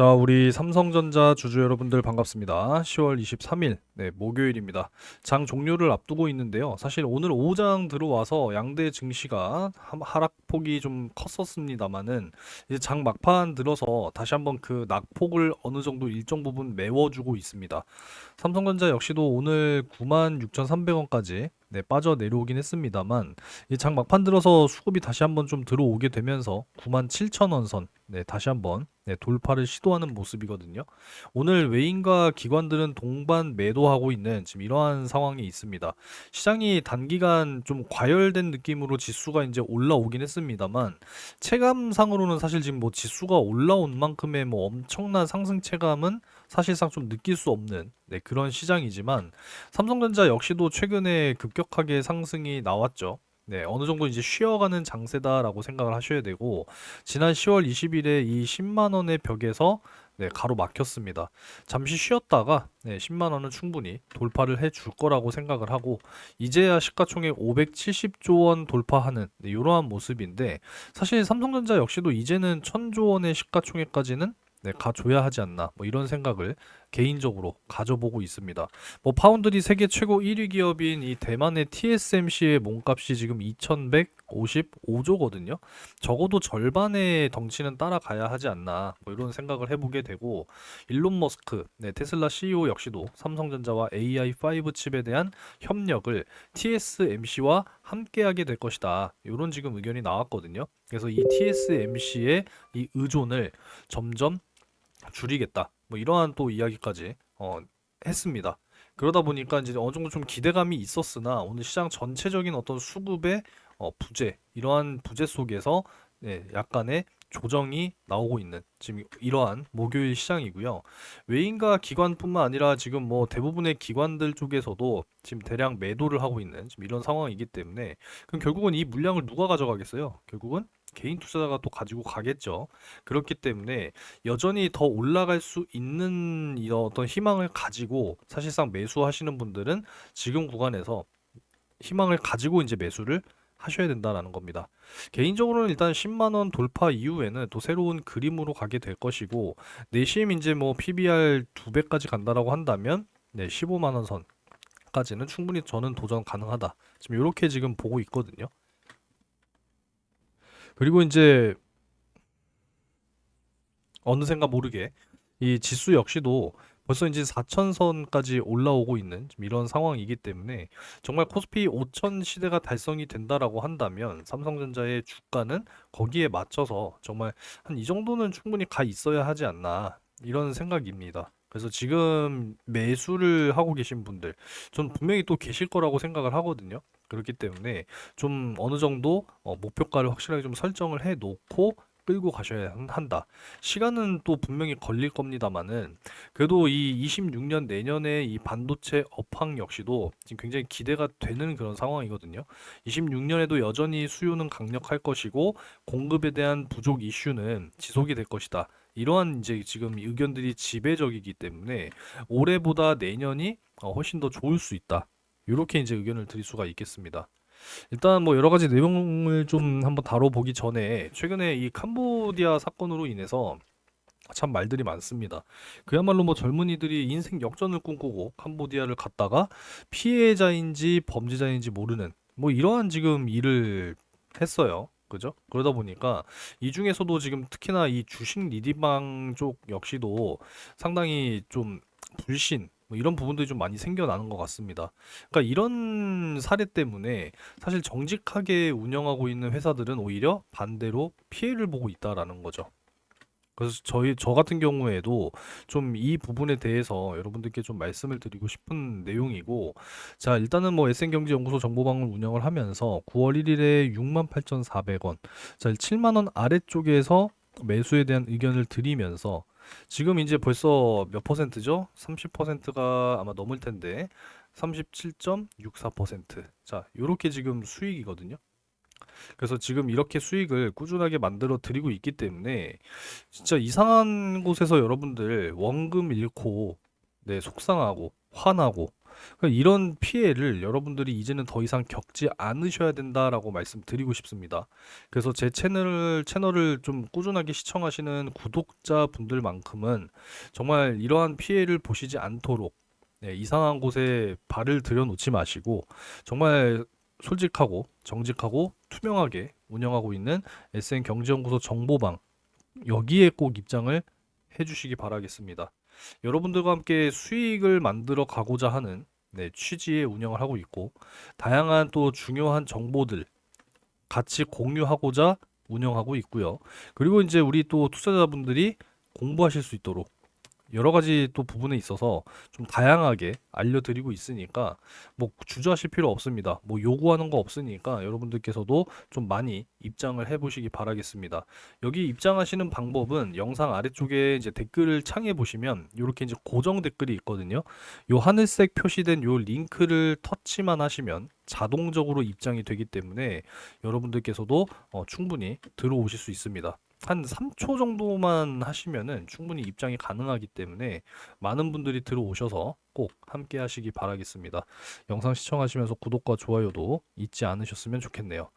자, 우리 삼성전자 주주 여러분들 반갑습니다. 10월 23일, 목요일입니다. 장 종료를 앞두고 있는데요. 사실 오늘 오장 들어와서 양대 증시가 하락폭이 좀 컸었습니다만은 이제 장 막판 들어서 다시 한번 그 낙폭을 어느 정도 일정 부분 메워주고 있습니다. 삼성전자 역시도 오늘 96,300원까지 빠져 내려오긴 했습니다만 이 장 막판 들어서 수급이 다시 한번 좀 들어오게 되면서 97,000원 선 다시 한번 돌파를 시도하는 모습이거든요. 오늘 외인과 기관들은 동반 매도하고 있는 지금 이러한 상황이 있습니다. 시장이 단기간 좀 과열된 느낌으로 지수가 이제 올라오긴 했습니다만 체감상으로는 사실 지금 뭐 지수가 올라온 만큼의 뭐 엄청난 상승 체감은 사실상 좀 느낄 수 없는 그런 시장이지만 삼성전자 역시도 최근에 급격하게 상승이 나왔죠. 어느 정도 이제 쉬어가는 장세다라고 생각을 하셔야 되고, 지난 10월 20일에 이 10만 원의 벽에서 가로막혔습니다. 잠시 쉬었다가 10만 원은 충분히 돌파를 해줄 거라고 생각을 하고, 이제야 시가총액 570조 원 돌파하는 이러한 모습인데, 사실 삼성전자 역시도 이제는 1000조 원의 시가총액까지는 가줘야 하지 않나 뭐 이런 생각을 개인적으로 가져보고 있습니다. 뭐 파운드리 세계 최고 1위 기업인 이 대만의 TSMC의 몸값이 지금 2155조거든요. 적어도 절반의 덩치는 따라가야 하지 않나 뭐 이런 생각을 해보게 되고, 일론 머스크 테슬라 CEO 역시도 삼성전자와 AI5 칩에 대한 협력을 TSMC와 함께하게 될 것이다. 이런 지금 의견이 나왔거든요. 그래서 이 TSMC의 이 의존을 점점 줄이겠다. 뭐 이러한 또 이야기까지 했습니다. 그러다 보니까 이제 어느 정도 좀 기대감이 있었으나 오늘 시장 전체적인 어떤 수급의 부재, 이러한 부재 속에서 약간의 조정이 나오고 있는 지금 이러한 목요일 시장이고요. 외인과 기관뿐만 아니라 지금 뭐 대부분의 기관들 쪽에서도 지금 대량 매도를 하고 있는 지금 이런 상황이기 때문에, 그럼 결국은 이 물량을 누가 가져가겠어요? 결국은 개인 투자자가 또 가지고 가겠죠. 그렇기 때문에 여전히 더 올라갈 수 있는 이런 어떤 희망을 가지고 사실상 매수하시는 분들은 지금 구간에서 희망을 가지고 이제 매수를 하셔야 된다라는 겁니다. 개인적으로는 일단 10만 원 돌파 이후에는 또 새로운 그림으로 가게 될 것이고, 내심 이제 뭐 PBR 2배까지 간다라고 한다면 15만 원 선까지는 충분히 저는 도전 가능하다. 지금 이렇게 지금 보고 있거든요. 그리고 이제 어느샌가 모르게 이 지수 역시도 벌써 이제 4천선까지 올라오고 있는 지금 이런 상황이기 때문에, 정말 코스피 5천 시대가 달성이 된다라고 한다면 삼성전자의 주가는 거기에 맞춰서 정말 한 이 정도는 충분히 가 있어야 하지 않나 이런 생각입니다. 그래서 지금 매수를 하고 계신 분들, 전 분명히 또 계실 거라고 생각을 하거든요. 그렇기 때문에 좀 어느 정도 목표가를 확실하게 좀 설정을 해 놓고 끌고 가셔야 한다. 시간은 또 분명히 걸릴 겁니다만은, 그래도 이 26년 내년에 이 반도체 업황 역시도 지금 굉장히 기대가 되는 그런 상황이거든요. 26년에도 여전히 수요는 강력할 것이고 공급에 대한 부족 이슈는 지속이 될 것이다. 이러한 이제 지금 의견들이 지배적이기 때문에 올해보다 내년이 훨씬 더 좋을 수 있다. 이렇게 이제 의견을 드릴 수가 있겠습니다. 일단 뭐 여러 가지 내용을 좀 한번 다뤄보기 전에, 최근에 이 캄보디아 사건으로 인해서 참 말들이 많습니다. 그야말로 뭐 젊은이들이 인생 역전을 꿈꾸고 캄보디아를 갔다가 피해자인지 범죄자인지 모르는 뭐 이러한 지금 일을 했어요. 그죠? 그러다 보니까 이 중에서도 지금 특히나 이 주식 리디방 쪽 역시도 상당히 좀 불신 뭐 이런 부분들이 좀 많이 생겨나는 것 같습니다. 그러니까 이런 사례 때문에 사실 정직하게 운영하고 있는 회사들은 오히려 반대로 피해를 보고 있다라는 거죠. 그래서 저 같은 경우에도 좀 이 부분에 대해서 여러분들께 좀 말씀을 드리고 싶은 내용이고, 자, 일단은 뭐 SN경제연구소 정보방을 운영을 하면서 9월 1일에 68,400원, 자, 7만 원 아래쪽에서 매수에 대한 의견을 드리면서 지금 이제 벌써 몇 퍼센트죠? 30%가 아마 넘을 텐데 37.64%. 자, 요렇게 지금 수익이거든요. 그래서 지금 이렇게 수익을 꾸준하게 만들어 드리고 있기 때문에 진짜 이상한 곳에서 여러분들 원금 잃고 속상하고 화나고 그러니까 이런 피해를 여러분들이 이제는 더 이상 겪지 않으셔야 된다라고 말씀드리고 싶습니다. 그래서 제 채널을 좀 꾸준하게 시청하시는 구독자분들만큼은 정말 이러한 피해를 보시지 않도록 네, 이상한 곳에 발을 들여놓지 마시고 정말 솔직하고 정직하고 투명하게 운영하고 있는 SN경제연구소 정보방 여기에 꼭 입장을 해주시기 바라겠습니다. 여러분들과 함께 수익을 만들어 가고자 하는 네, 취지의 운영을 하고 있고 다양한 또 중요한 정보들 같이 공유하고자 운영하고 있고요. 그리고 이제 우리 또 투자자분들이 공부하실 수 있도록 여러 가지 또 부분에 있어서 좀 다양하게 알려드리고 있으니까 뭐 주저하실 필요 없습니다. 뭐 요구하는 거 없으니까 여러분들께서도 좀 많이 입장을 해보시기 바라겠습니다. 여기 입장하시는 방법은 영상 아래쪽에 이제 댓글을 창해 보시면 이렇게 이제 고정 댓글이 있거든요. 요 하늘색 표시된 요 링크를 터치만 하시면 자동적으로 입장이 되기 때문에 여러분들께서도 충분히 들어오실 수 있습니다. 한 3초 정도만 하시면은 충분히 입장이 가능하기 때문에 많은 분들이 들어오셔서 꼭 함께 하시기 바라겠습니다. 영상 시청하시면서 구독과 좋아요도 잊지 않으셨으면 좋겠네요.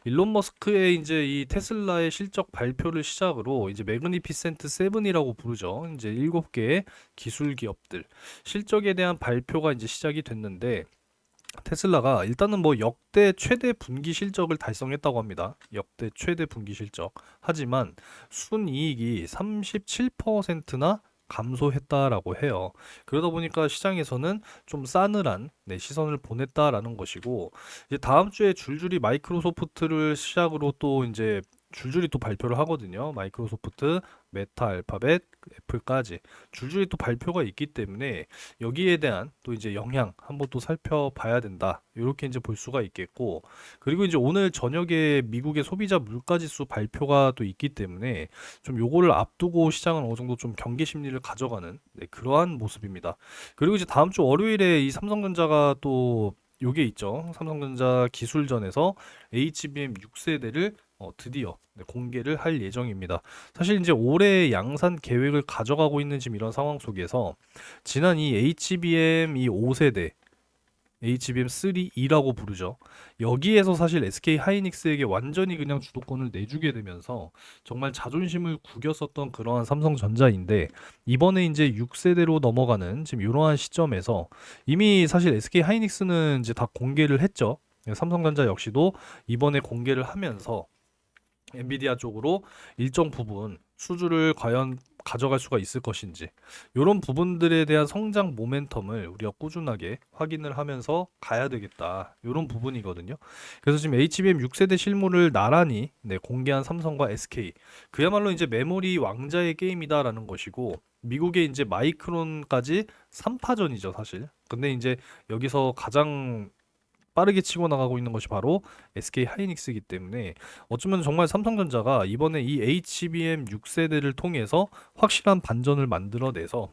일론 머스크의 이제 이 테슬라의 실적 발표를 시작으로 이제 매그니피센트 세븐이라고 부르죠. 이제 7개의 기술 기업들 실적에 대한 발표가 이제 시작이 됐는데 테슬라가 일단은 뭐 역대 최대 분기 실적을 달성했다고 합니다. 역대 최대 분기 실적. 하지만 순이익이 37%나 감소했다라고 해요. 그러다 보니까 시장에서는 좀 싸늘한 네, 시선을 보냈다라는 것이고 이제 다음 주에 줄줄이 마이크로소프트를 시작으로 또 이제 줄줄이 또 발표를 하거든요. 마이크로소프트, 메타, 알파벳, 애플까지 줄줄이 또 발표가 있기 때문에 여기에 대한 또 이제 영향 한번 또 살펴봐야 된다. 이렇게 이제 볼 수가 있겠고, 그리고 이제 오늘 저녁에 미국의 소비자 물가지수 발표가 또 있기 때문에 좀 요거를 앞두고 시장은 어느 정도 좀 경계 심리를 가져가는 네, 그러한 모습입니다. 그리고 이제 다음 주 월요일에 이 삼성전자가 또 요게 있죠. 삼성전자 기술전에서 HBM 6세대를 드디어 네, 공개를 할 예정입니다. 사실 이제 올해 양산 계획을 가져가고 있는 지금 이런 상황 속에서 지난 이 HBM 이 5세대 HBM3E라고 부르죠. 여기에서 사실 SK 하이닉스에게 완전히 그냥 주도권을 내주게 되면서 정말 자존심을 구겼었던 그러한 삼성전자인데 이번에 이제 6세대로 넘어가는 지금 이러한 시점에서 이미 사실 SK 하이닉스는 이제 다 공개를 했죠. 삼성전자 역시도 이번에 공개를 하면서 엔비디아 쪽으로 일정 부분 수주를 과연 가져갈 수가 있을 것인지 이런 부분들에 대한 성장 모멘텀을 우리가 꾸준하게 확인을 하면서 가야 되겠다 이런 부분이거든요. 그래서 지금 HBM 6세대 실물을 나란히 네, 공개한 삼성과 SK 그야말로 이제 메모리 왕자의 게임이다라는 것이고 미국의 이제 마이크론까지 3파전이죠 사실. 근데 이제 여기서 가장 빠르게 치고 나가고 있는 것이 바로 SK 하이닉스이기 때문에 어쩌면 정말 삼성전자가 이번에 이 HBM 6세대를 통해서 확실한 반전을 만들어내서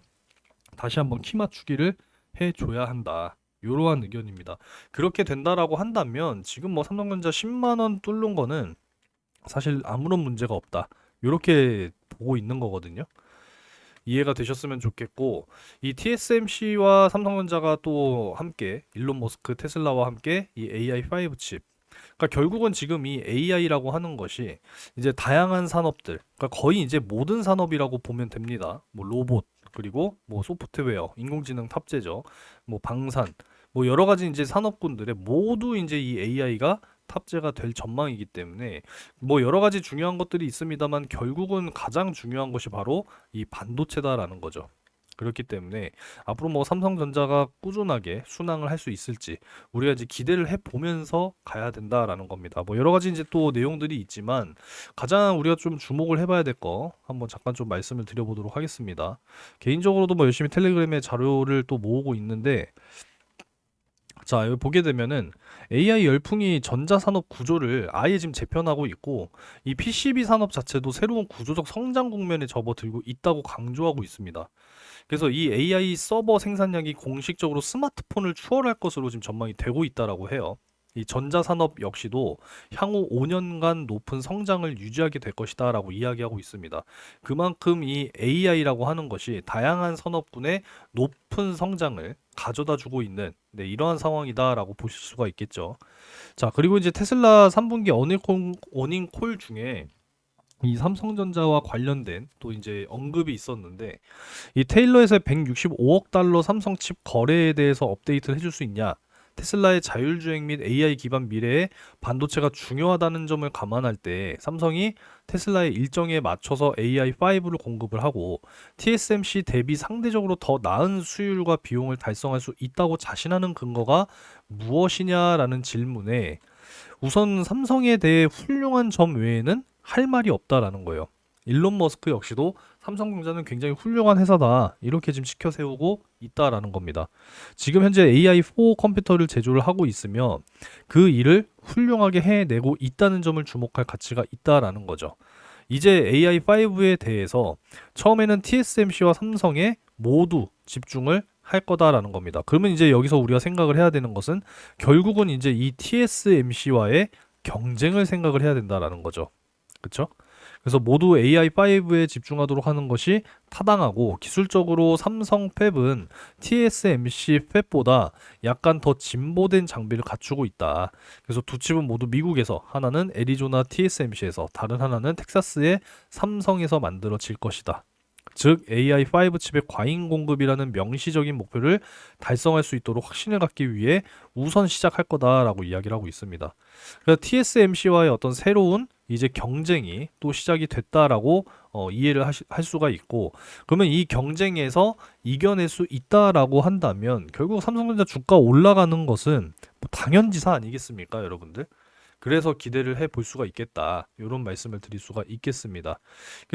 다시 한번 키 맞추기를 해줘야 한다. 이러한 의견입니다. 그렇게 된다라고 한다면 지금 뭐 삼성전자 10만 원 뚫는 거는 사실 아무런 문제가 없다. 이렇게 보고 있는 거거든요. 이해가 되셨으면 좋겠고 이 TSMC와 삼성전자가 또 함께 일론 머스크 테슬라와 함께 이 AI5 칩 그러니까 결국은 지금 이 AI라고 하는 것이 이제 다양한 산업들 그러니까 거의 이제 모든 산업이라고 보면 됩니다. 뭐 로봇 그리고 뭐 소프트웨어 인공지능 탑재죠. 뭐 방산 뭐 여러 가지 이제 산업군들에 모두 이제 이 AI가 탑재가 될 전망이기 때문에 뭐 여러 가지 중요한 것들이 있습니다만 결국은 가장 중요한 것이 바로 이 반도체다라는 거죠. 그렇기 때문에 앞으로 뭐 삼성전자가 꾸준하게 순항을 할 수 있을지 우리가 이제 기대를 해 보면서 가야 된다라는 겁니다. 뭐 여러 가지 이제 또 내용들이 있지만 가장 우리가 좀 주목을 해봐야 될 거 한번 잠깐 좀 말씀을 드려보도록 하겠습니다. 개인적으로도 뭐 열심히 텔레그램에 자료를 또 모으고 있는데 자, 여기 보게 되면은 AI 열풍이 전자산업 구조를 아예 지금 재편하고 있고 이 PCB 산업 자체도 새로운 구조적 성장 국면에 접어들고 있다고 강조하고 있습니다. 그래서 이 AI 서버 생산량이 공식적으로 스마트폰을 추월할 것으로 지금 전망이 되고 있다라고 해요. 이 전자산업 역시도 향후 5년간 높은 성장을 유지하게 될 것이다라고 이야기하고 있습니다. 그만큼 이 AI라고 하는 것이 다양한 산업군의 높은 성장을 가져다 주고 있는 이러한 상황이다라고 보실 수가 있겠죠. 자, 그리고 이제 테슬라 3분기 어닝 콜 중에 이 삼성전자와 관련된 또 이제 언급이 있었는데 이 테일러에서의 165억 달러 삼성 칩 거래에 대해서 업데이트를 해줄 수 있냐? 테슬라의 자율주행 및 AI 기반 미래에 반도체가 중요하다는 점을 감안할 때 삼성이 테슬라의 일정에 맞춰서 AI5를 공급을 하고 TSMC 대비 상대적으로 더 나은 수율과 비용을 달성할 수 있다고 자신하는 근거가 무엇이냐라는 질문에 우선 삼성에 대해 훌륭한 점 외에는 할 말이 없다라는 거예요. 일론 머스크 역시도 삼성전자는 굉장히 훌륭한 회사다 이렇게 지금 지켜 세우고 있다라는 겁니다. 지금 현재 AI4 컴퓨터를 제조를 하고 있으며 그 일을 훌륭하게 해내고 있다는 점을 주목할 가치가 있다라는 거죠. 이제 AI5에 대해서 처음에는 TSMC와 삼성에 모두 집중을 할 거다라는 겁니다. 그러면 이제 여기서 우리가 생각을 해야 되는 것은 결국은 이제 이 TSMC와의 경쟁을 생각을 해야 된다라는 거죠. 그쵸? 그래서 모두 AI5에 집중하도록 하는 것이 타당하고 기술적으로 삼성 팹은 TSMC 팹보다 약간 더 진보된 장비를 갖추고 있다. 그래서 두 칩은 모두 미국에서 하나는 애리조나 TSMC에서 다른 하나는 텍사스의 삼성에서 만들어질 것이다. 즉 AI5 칩의 과잉 공급이라는 명시적인 목표를 달성할 수 있도록 확신을 갖기 위해 우선 시작할 거다라고 이야기를 하고 있습니다. 그래서 TSMC와의 어떤 새로운 이제 경쟁이 또 시작이 됐다라고 이해를 할 수가 있고 그러면 이 경쟁에서 이겨낼 수 있다라고 한다면 결국 삼성전자 주가 올라가는 것은 뭐 당연지사 아니겠습니까, 여러분들? 그래서 기대를 해볼 수가 있겠다. 이런 말씀을 드릴 수가 있겠습니다.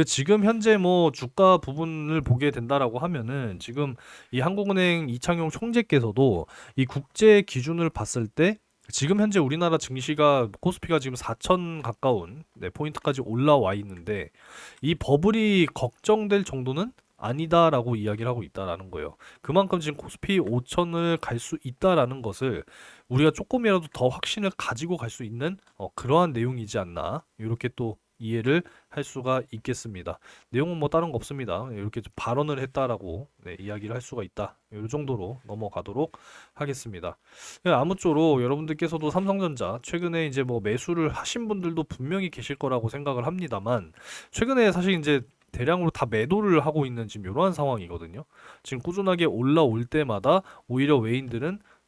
지금 현재 뭐 주가 부분을 보게 된다라고 하면은 지금 이 한국은행 이창용 총재께서도 이 국제 기준을 봤을 때 지금 현재 우리나라 증시가 코스피가 지금 4천 가까운 포인트까지 올라와 있는데 이 버블이 걱정될 정도는 아니다라고 이야기를 하고 있다라는 거예요. 그만큼 지금 코스피 5천을 갈 수 있다라는 것을 우리가 조금이라도 더 확신을 가지고 갈 수 있는 그러한 내용이지 않나 이렇게 또 이해를 할 수가 있겠습니다. 내용은 뭐 다른 거 없습니다. 이렇게 좀 발언을 했다라고 이야기를 할 수가 있다. 이 정도로 넘어가도록 하겠습니다. 아무쪼록 여러분들께서도 삼성전자 최근에 이제 뭐 매수를 하신 분들도 분명히 계실 거라고 생각을 합니다만 최근에 사실 이제 대량으로 다 매도를 하고 있는 지금 이러한 상황이거든요. 지금 꾸준하게 올라올 때마다 오히려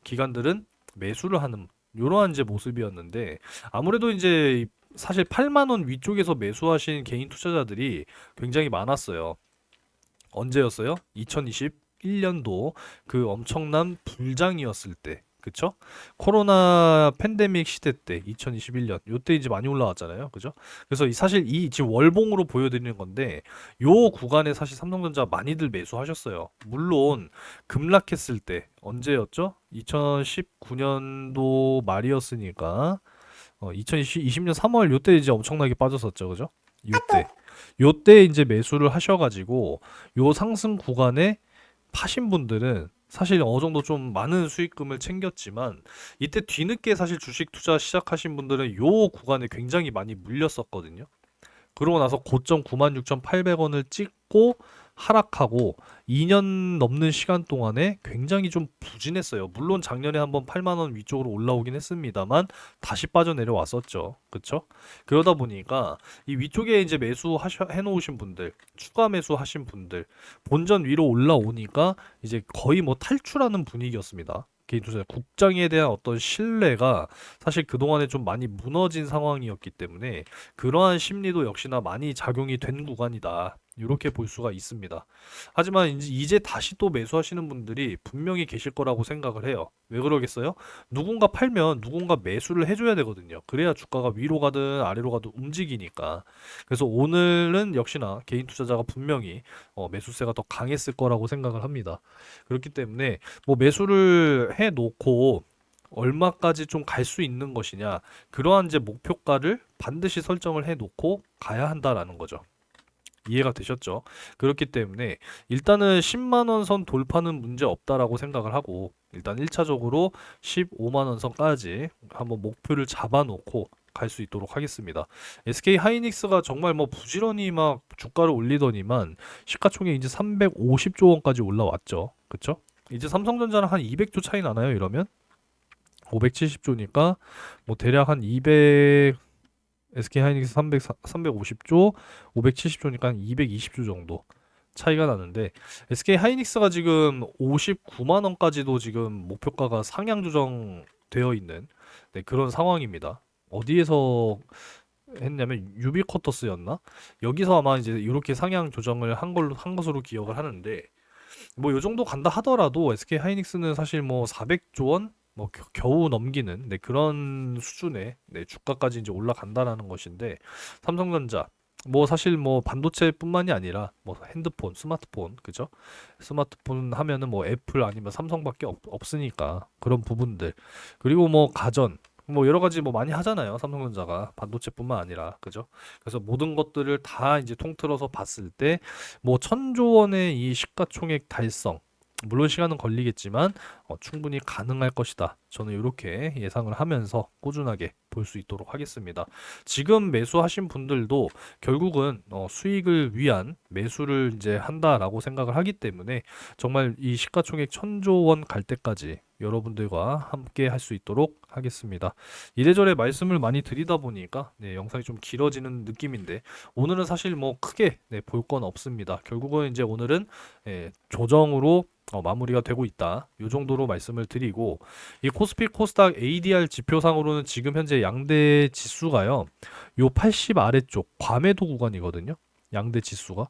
기관들은 매수를 하는 이러한 이제 모습이었는데 아무래도 이제 사실 8만 원 위쪽에서 매수하신 개인 투자자들이 굉장히 많았어요. 언제였어요? 2021년도 그 엄청난 불장이었을 때. 그쵸? 코로나 팬데믹 시대 때 2021년 요때 이제 많이 올라왔잖아요. 그죠? 그래서 사실 이 지금 월봉으로 보여드리는 건데 요 구간에 사실 삼성전자 많이들 매수하셨어요. 물론 급락했을 때 언제였죠? 2019년도 말이었으니까 2020년 3월 요때 이제 엄청나게 빠졌었죠. 그죠? 요때 이제 매수를 하셔가지고 요 상승 구간에 파신 분들은 사실 어느 정도 좀 많은 수익금을 챙겼지만 이때 뒤늦게 사실 주식 투자 시작하신 분들은 요 구간에 굉장히 많이 물렸었거든요. 그러고 나서 고점 96,800원을 찍고 하락하고 2년 넘는 시간 동안에 굉장히 좀 부진했어요. 물론 작년에 한번 8만 원 위쪽으로 올라오긴 했습니다만 다시 빠져 내려왔었죠. 그쵸? 그러다 보니까 이 위쪽에 이제 해놓으신 분들, 추가 매수하신 분들, 본전 위로 올라오니까 이제 거의 뭐 탈출하는 분위기였습니다. 개인 투자 국장에 대한 어떤 신뢰가 사실 그동안에 좀 많이 무너진 상황이었기 때문에 그러한 심리도 역시나 많이 작용이 된 구간이다. 이렇게 볼 수가 있습니다. 하지만 이제 다시 또 매수하시는 분들이 분명히 계실 거라고 생각을 해요. 왜 그러겠어요? 누군가 팔면 누군가 매수를 해줘야 되거든요. 그래야 주가가 위로 가든 아래로 가든 움직이니까. 그래서 오늘은 역시나 개인 투자자가 분명히 매수세가 더 강했을 거라고 생각을 합니다. 그렇기 때문에 뭐 매수를 해 놓고 얼마까지 좀 갈 수 있는 것이냐 그러한 이제 목표가를 반드시 설정을 해 놓고 가야 한다라는 거죠. 이해가 되셨죠? 그렇기 때문에 일단은 10만 원 선 돌파는 문제 없다라고 생각을 하고 일단 1차적으로 15만 원 선까지 한번 목표를 잡아놓고 갈 수 있도록 하겠습니다. SK 하이닉스가 정말 뭐 부지런히 막 주가를 올리더니만 시가총액 이제 350조 원까지 올라왔죠. 그쵸? 이제 삼성전자랑 한 200조 차이 나나요? 이러면 570조니까 뭐 대략 한 200, SK하이닉스 350조, 570조니까 한 220조 정도 차이가 나는데, SK하이닉스가 지금 59만 원까지도 지금 목표가가 상향 조정되어 있는, 네, 그런 상황입니다. 어디에서 했냐면 유비쿼터스였나? 여기서 아마 이제 이렇게 상향 조정을 한 것으로 기억을 하는데, 뭐 요 정도 간다 하더라도 SK 하이닉스는 사실 뭐 400조 원 뭐 겨우 넘기는, 네, 그런 수준의, 네, 주가까지 이제 올라간다라는 것인데, 삼성전자 뭐 사실 뭐 반도체뿐만이 아니라 뭐 핸드폰, 스마트폰, 그죠? 스마트폰 하면은 뭐 애플 아니면 삼성밖에 없으니까 그런 부분들, 그리고 뭐 가전, 뭐 여러 가지 뭐 많이 하잖아요. 삼성전자가 반도체뿐만 아니라, 그죠? 그래서 모든 것들을 다 이제 통틀어서 봤을 때 뭐 천조 원의 이 시가총액 달성, 물론 시간은 걸리겠지만 충분히 가능할 것이다. 저는 이렇게 예상을 하면서 꾸준하게 볼 수 있도록 하겠습니다. 지금 매수하신 분들도 결국은 수익을 위한 매수를 이제 한다라고 생각을 하기 때문에, 정말 이 시가총액 천조 원 갈 때까지 여러분들과 함께 할 수 있도록 하겠습니다. 이래저래 말씀을 많이 드리다 보니까, 네, 영상이 좀 길어지는 느낌인데, 오늘은 사실 뭐 크게, 네, 볼 건 없습니다. 결국은 이제 오늘은, 조정으로 마무리가 되고 있다, 이 정도로 말씀을 드리고, 이 코스피 코스닥 ADR 지표상으로는 지금 현재 양대 지수가요, 요 80 아래쪽 과매도 구간이거든요. 양대 지수가,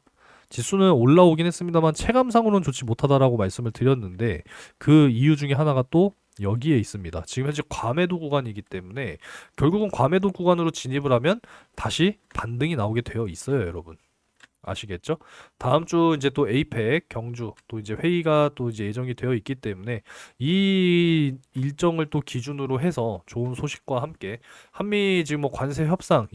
지수는 올라오긴 했습니다만 체감상으로는 좋지 못하다라고 말씀을 드렸는데, 그 이유 중에 하나가 또 여기에 있습니다. 지금 현재 과매도 구간이기 때문에 결국은 과매도 구간으로 진입을 하면 다시 반등이 나오게 되어 있어요, 여러분. 아시겠죠? 다음 주 이제 또 에이펙 경주 또 이제 회의가 또 이제 예정이 되어 있기 때문에, 이 일정을 또 기준으로 해서 좋은 소식과 함께 한미 지금 뭐 관세 협상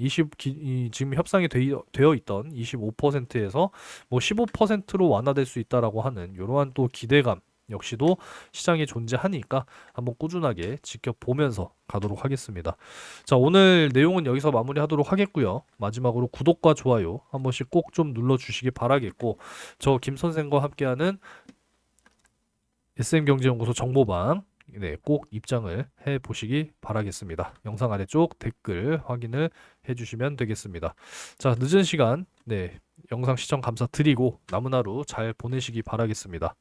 지금 협상이 되어 있던 25%에서 뭐 15%로 완화될 수 있다라고 하는 이러한 또 기대감 역시도 시장에 존재하니까 한번 꾸준하게 지켜보면서 가도록 하겠습니다. 자, 오늘 내용은 여기서 마무리하도록 하겠고요. 마지막으로 구독과 좋아요 한 번씩 꼭 좀 눌러주시기 바라겠고, 저 김 선생과 함께하는 SM경제연구소 정보방, 네, 꼭 입장을 해 보시기 바라겠습니다. 영상 아래쪽 댓글 확인을 해주시면 되겠습니다. 자, 늦은 시간, 네, 영상 시청 감사드리고 남은 하루 잘 보내시기 바라겠습니다.